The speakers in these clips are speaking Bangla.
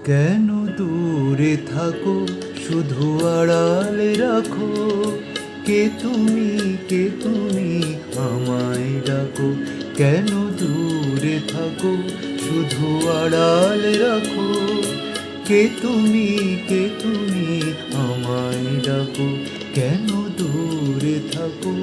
কেন দূরে থাকো, শুধু আড়ালে রাখো। কে তুমি আমায় ডাকো। কেন দূরে থাকো, শুধু আড়ালে রাখো। কে তুমি আমায় ডাকো। কেন দূরে থাকো।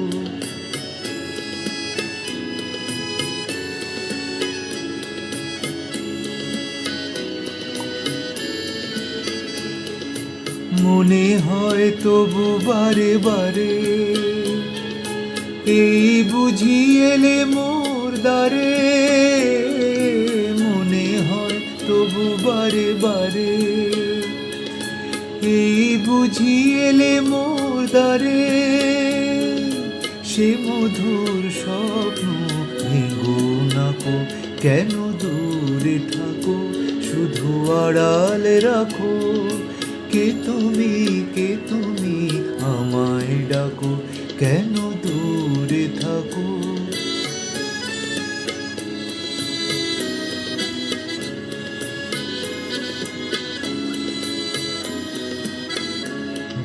মনে হয় তবু বারে বারে, এই বুঝি এলে মোর দ্বারে। মনে হয় তবু বারে বারে, এই বুঝি এলে মোর দ্বারে। সে মধুর স্বপ্ন ভেঙো নাকো। কেন দূরে থাকো, শুধু আড়ালে রাখো। কে তুমি আমায় ডাকো। কেন দূরে থাকো।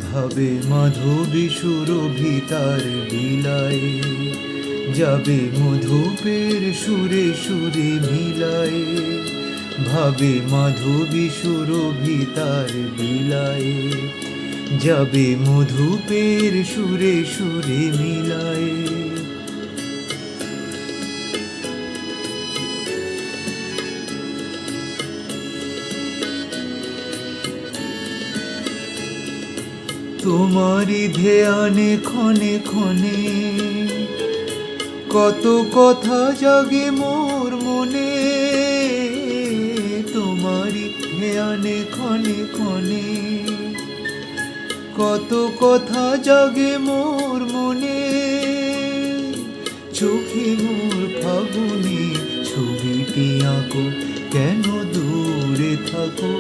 ভাবে মাধবী সুরভিতার বিলায়, যাবে মধুপের সুরে সুরে মিলায়। ভাবে মাধবী সুরভিতার বিলায়, যাবে মধুপের সুরে সুরে মিলায়। তোমারি ধ্যানে ক্ষণে ক্ষণে, কত কথা জাগে মোর মনে। তোমারি ধ্যানে ক্ষণে ক্ষণে, কত কথা জাগে মোর মনে। চোখে মোর ফাগুনে ছবিটি আঁকো। কেন দূরে থাকো,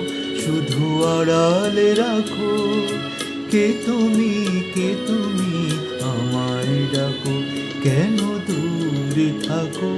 শুধু আড়ালে রাখো। কে তুমি আমায় ডাকো। কেন দূরে থাকো।